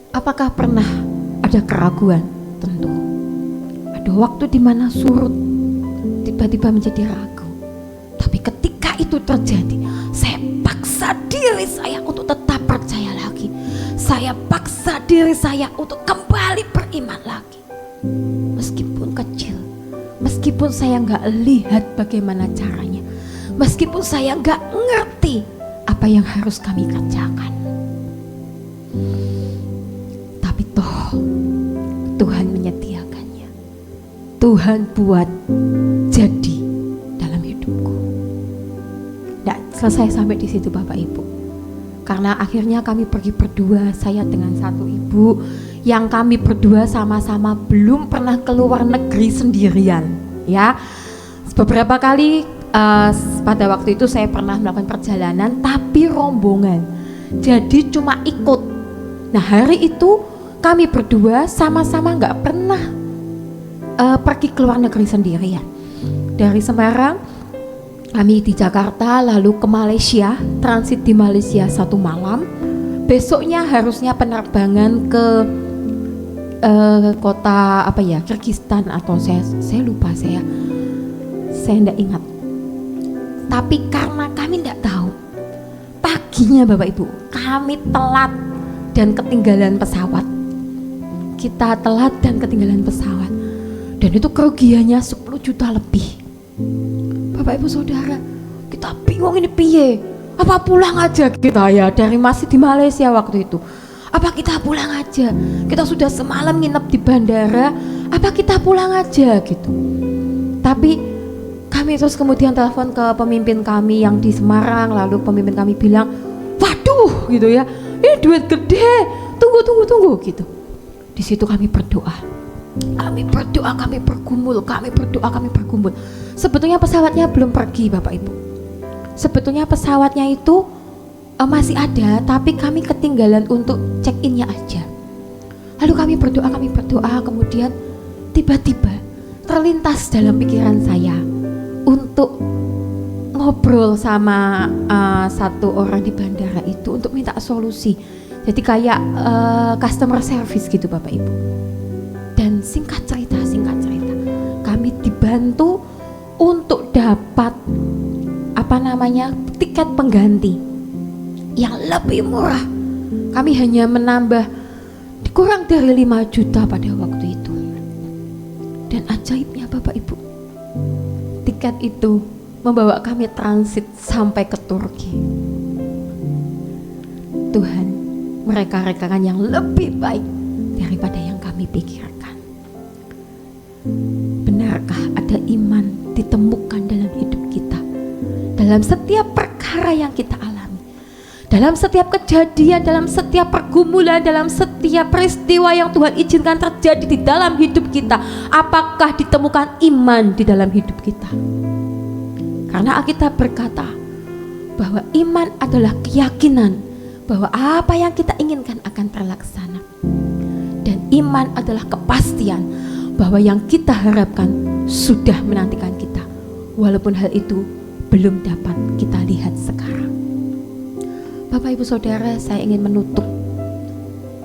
Apakah pernah ada keraguan? Tentu. Ada waktu di mana surut, tiba-tiba menjadi ragu. Tapi ketika itu terjadi, saya paksa diri saya untuk tetap percaya lagi. Saya paksa diri saya untuk kembali beriman lagi. Meskipun kecil, meskipun saya nggak lihat bagaimana caranya, meskipun saya nggak ngerti apa yang harus kami kerjakan. Tapi toh Tuhan menyediakannya, Tuhan buat jadi dalam hidupku. Nggak selesai sampai di situ Bapak Ibu, karena akhirnya kami pergi berdua, saya dengan satu ibu yang kami berdua sama-sama belum pernah keluar negeri sendirian ya. Beberapa kali pada waktu itu saya pernah melakukan perjalanan tapi rombongan, jadi cuma ikut. Nah hari itu kami berdua sama-sama nggak pernah pergi ke luar negeri sendirian. Dari Semarang kami di Jakarta, lalu ke Malaysia, transit di Malaysia 1 malam. Besoknya harusnya penerbangan ke kota apa ya, Kyrgyzstan atau saya lupa, saya tidak ingat. Tapi karena kami tidak tahu, paginya Bapak Ibu kami telat dan ketinggalan pesawat. Kita telat dan ketinggalan pesawat, dan itu kerugiannya 10 juta lebih. Bapak Ibu Saudara, kita bingung ini piye. Apa pulang aja kita ya, dari masih di Malaysia waktu itu. Apa kita pulang aja? Kita sudah semalam nginep di bandara, apa kita pulang aja gitu. Tapi kami terus kemudian telepon ke pemimpin kami yang di Semarang, lalu pemimpin kami bilang, waduh gitu ya, ini duit gede, tunggu gitu. Di situ kami berdoa, kami bergumul. Sebetulnya pesawatnya belum pergi Bapak Ibu. Sebetulnya pesawatnya itu masih ada, tapi kami ketinggalan untuk check-innya aja. Lalu kami berdoa, kemudian tiba-tiba terlintas dalam pikiran saya untuk ngobrol sama satu orang di bandara itu untuk minta solusi. Jadi kayak customer service gitu Bapak Ibu. Dan singkat cerita, kami dibantu untuk dapat tiket pengganti yang lebih murah. Kami hanya menambah kurang dari 5 juta pada waktu itu. Dan ajaibnya Bapak Ibu, tiket itu membawa kami transit sampai ke Turki. Tuhan mereka-rekakan yang lebih baik daripada yang kami dipikirkan. Benarkah ada iman ditemukan dalam hidup kita? Dalam setiap perkara yang kita alami, dalam setiap kejadian, dalam setiap pergumulan, dalam setiap peristiwa yang Tuhan izinkan terjadi di dalam hidup kita, apakah ditemukan iman di dalam hidup kita? Karena Alkitab berkata bahwa iman adalah keyakinan bahwa apa yang kita inginkan akan terlaksana. Dan iman adalah kepastian bahwa yang kita harapkan sudah menantikan kita, walaupun hal itu belum dapat kita lihat sekarang. Bapak Ibu Saudara, saya ingin menutup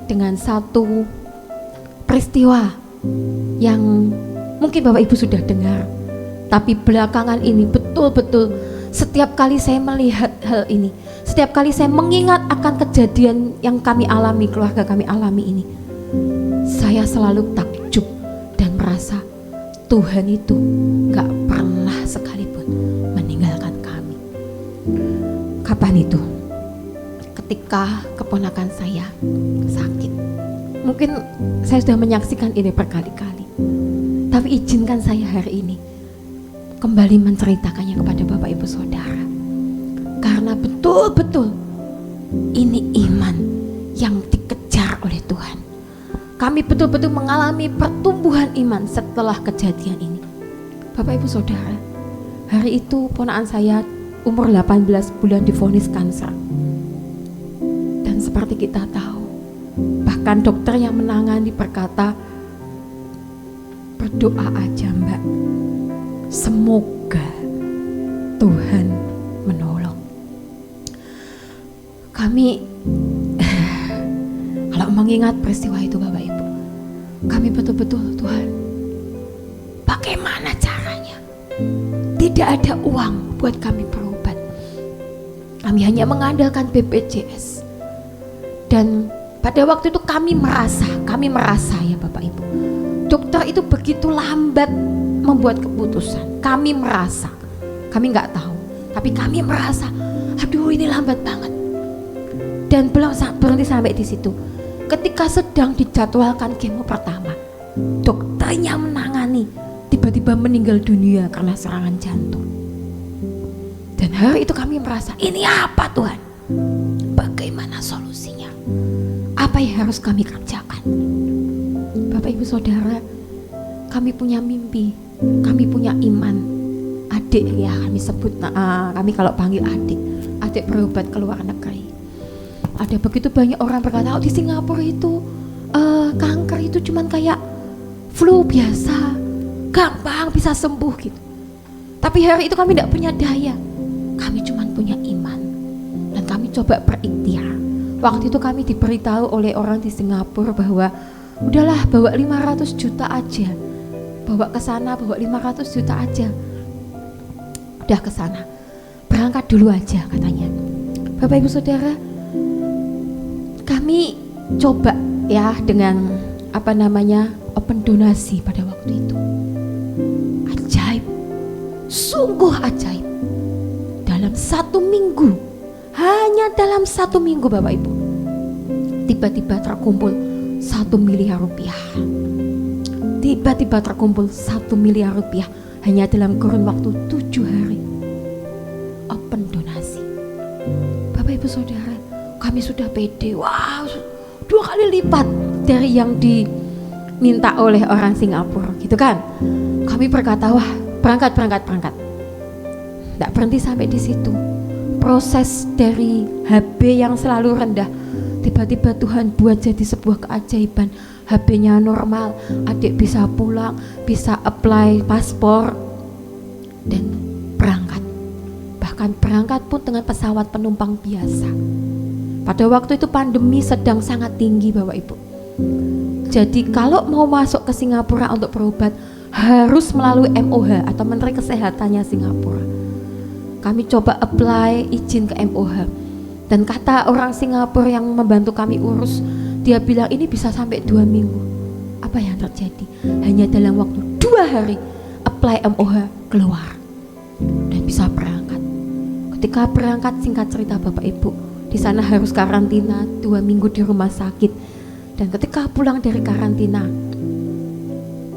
dengan satu peristiwa yang mungkin Bapak Ibu sudah dengar, tapi belakangan ini betul-betul setiap kali saya melihat hal ini, setiap kali saya mengingat akan kejadian yang kami alami, keluarga kami alami ini, saya selalu takjub dan merasa Tuhan itu gak pernah sekalipun meninggalkan kami. Kapan itu? Ketika keponakan saya sakit. Mungkin saya sudah menyaksikan ini berkali-kali, tapi izinkan saya hari ini kembali menceritakannya kepada Bapak Ibu Saudara, karena betul-betul ini iman yang dikejar oleh Tuhan. Kami betul-betul mengalami pertumbuhan iman setelah kejadian ini. Bapak Ibu Saudara, hari itu ponakan saya umur 18 bulan divonis kanker. Dan seperti kita tahu, bahkan dokter yang menangani berkata, berdoa aja Mbak, semoga Tuhan menolong. Kami kalau mengingat peristiwa itu Bapak Ibu, kami betul-betul, Tuhan, bagaimana caranya? Tidak ada uang buat kami berobat. Kami hanya mengandalkan BPJS. Dan pada waktu itu kami merasa ya Bapak Ibu, dokter itu begitu lambat membuat keputusan. Kami merasa, kami nggak tahu, tapi kami merasa, aduh ini lambat banget. Dan belum berhenti sampai di situ. Ketika sedang dijadwalkan kemo pertama, dokternya menangani tiba-tiba meninggal dunia karena serangan jantung. Dan hari itu kami merasa, ini apa Tuhan? Bagaimana solusinya? Apa yang harus kami kerjakan? Bapak Ibu Saudara, kami punya mimpi, kami punya iman. Adik ya kami sebut, kami kalau panggil adik berobat ke luar negeri. Ada begitu banyak orang berkata, oh di Singapura itu kanker itu cuman kayak flu biasa, gampang bisa sembuh gitu. Tapi hari itu kami tidak punya daya, kami cuman punya iman. Dan kami coba berikhtiar. Waktu itu kami diberitahu oleh orang di Singapura bahwa udahlah bawa 500 juta aja, bawa ke sana, bawa 500 juta aja. Udah ke sana, berangkat dulu aja katanya. Bapak Ibu Saudara, kami coba ya dengan open donasi pada waktu itu. Ajaib, sungguh ajaib. Dalam 1 minggu, hanya dalam 1 minggu Bapak Ibu, tiba-tiba terkumpul 1 miliar rupiah. Tiba-tiba terkumpul 1 miliar rupiah hanya dalam kurun waktu 7 hari. Open donasi. Bapak Ibu Saudara, kami sudah pede, wow, 2 kali lipat dari yang diminta oleh orang Singapura gitu kan. Kami berkata, wah berangkat. Tidak berhenti sampai di situ. Proses dari HB yang selalu rendah, tiba-tiba Tuhan buat jadi sebuah keajaiban. HB-nya normal, adik bisa pulang, bisa apply paspor dan berangkat. Bahkan berangkat pun dengan pesawat penumpang biasa. Pada waktu itu pandemi sedang sangat tinggi Bapak Ibu. Jadi kalau mau masuk ke Singapura untuk berobat harus melalui MOH atau Menteri Kesehatannya Singapura. Kami coba apply izin ke MOH. Dan kata orang Singapura yang membantu kami urus, dia bilang ini bisa sampai 2 minggu. Apa yang terjadi? Hanya dalam waktu 2 hari apply MOH keluar dan bisa berangkat. Ketika berangkat, singkat cerita Bapak Ibu, di sana harus karantina 2 minggu di rumah sakit. Dan ketika pulang dari karantina,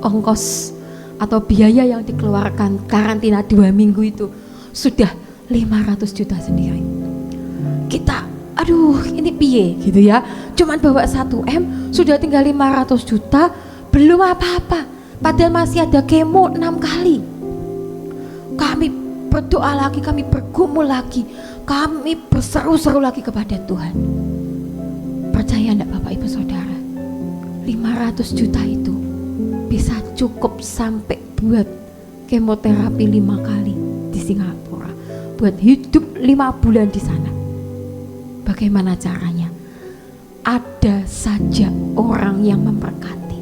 ongkos atau biaya yang dikeluarkan karantina 2 minggu itu sudah 500 juta sendiri. Kita, aduh ini piye gitu ya, cuman bawa 1M sudah tinggal 500 juta, belum apa-apa, padahal masih ada kemo 6 kali. Kami berdoa lagi, kami bergumul lagi, kami berseru-seru lagi kepada Tuhan. Percaya enggak Bapak Ibu Saudara, 500 juta itu bisa cukup sampai buat kemoterapi 5 kali di Singapura, buat hidup 5 bulan di sana. Bagaimana caranya? Ada saja orang yang memberkati,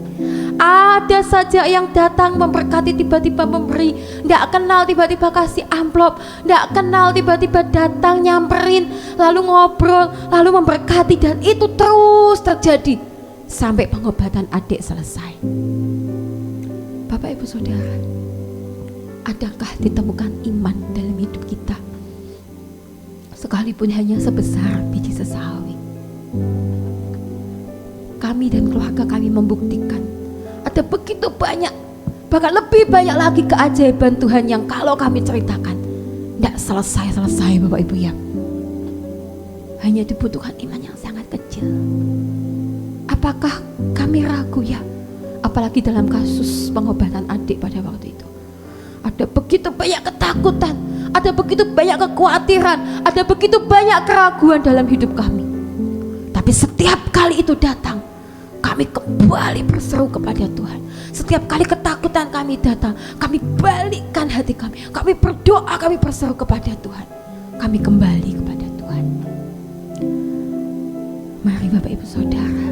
ada saja yang datang memberkati, tiba-tiba memberi, nggak kenal tiba-tiba kasih amplop, nggak kenal tiba-tiba datang nyamperin, lalu ngobrol, lalu memberkati, dan itu terus terjadi sampai pengobatan adik selesai. Bapak Ibu Saudara, adakah ditemukan iman dalam hidup kita? Sekalipun hanya sebesar biji sesawi. Kami dan keluarga kami membuktikan ada begitu banyak, bahkan lebih banyak lagi keajaiban Tuhan yang kalau kami ceritakan tidak selesai-selesai Bapak Ibu ya. Hanya dibutuhkan iman yang sangat kecil. Apakah kami ragu ya? Apalagi dalam kasus pengobatan adik pada waktu itu. Ada begitu banyak ketakutan, ada begitu banyak kekhawatiran, ada begitu banyak keraguan dalam hidup kami. Tapi setiap kali itu datang, kami kembali berseru kepada Tuhan. Setiap kali ketakutan kami datang, kami balikkan hati kami berdoa, kami berseru kepada Tuhan. Kami kembali kepada Tuhan. Mari Bapak Ibu Saudara,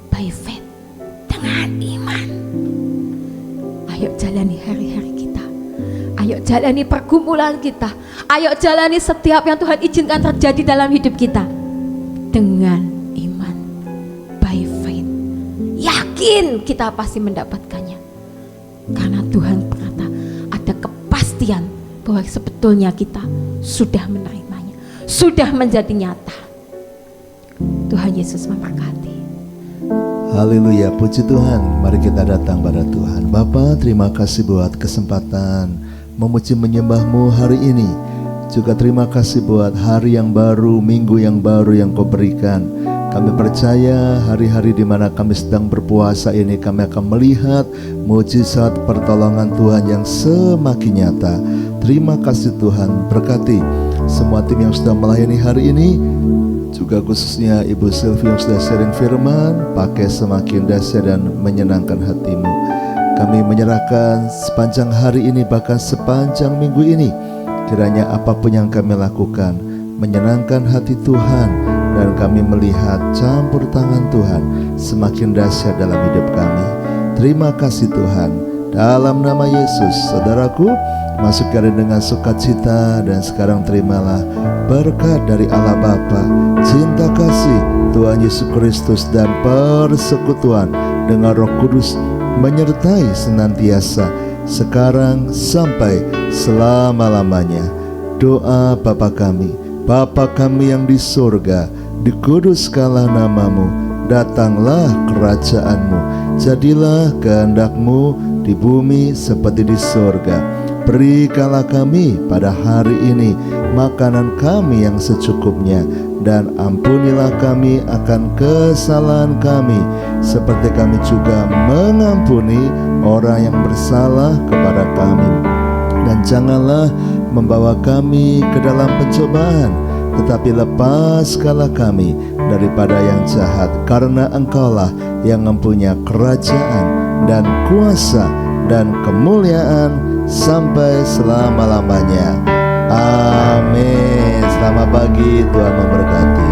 by faith, dengan iman, ayo jalani hari-hari kita, ayo jalani pergumulan kita, ayo jalani setiap yang Tuhan izinkan terjadi dalam hidup kita dengan iman, by faith. Yakin kita pasti mendapatkannya, karena Tuhan berkata ada kepastian bahwa sebetulnya kita sudah menerimanya, sudah menjadi nyata. Tuhan Yesus memberkati. Haleluya, puji Tuhan. Mari kita datang pada Tuhan. Bapa, terima kasih buat kesempatan memuji menyembah-Mu hari ini. Juga terima kasih buat hari yang baru, minggu yang baru yang Kau berikan. Kami percaya hari-hari di mana kami sedang berpuasa ini, kami akan melihat mujizat pertolongan Tuhan yang semakin nyata. Terima kasih Tuhan, berkati semua tim yang sudah melayani hari ini, juga khususnya Ibu Sylvie yang sudah sharing firman, pakai semakin dahsyat dan menyenangkan hatimu. Kami menyerahkan sepanjang hari ini, bahkan sepanjang minggu ini, kiranya apapun yang kami lakukan menyenangkan hati Tuhan, dan kami melihat campur tangan Tuhan semakin dahsyat dalam hidup kami. Terima kasih Tuhan. Dalam nama Yesus, saudaraku, masuk hari dengan sukacita, dan sekarang terimalah berkat dari Allah Bapa, cinta kasih Tuhan Yesus Kristus, dan persekutuan dengan Roh Kudus menyertai senantiasa sekarang sampai selama-lamanya. Doa Bapa kami yang di surga, dikuduskanlah namamu, datanglah kerajaanmu, jadilah kehendak-Mu di bumi seperti di surga. Berikanlah kami pada hari ini makanan kami yang secukupnya, dan ampunilah kami akan kesalahan kami, seperti kami juga mengampuni orang yang bersalah kepada kami. Dan janganlah membawa kami ke dalam pencobaan, tetapi lepaskanlah kami daripada yang jahat, karena Engkaulah yang mempunyai kerajaan dan kuasa dan kemuliaan sampai selama-lamanya. Amin. Selamat pagi, Tuhan memberkati.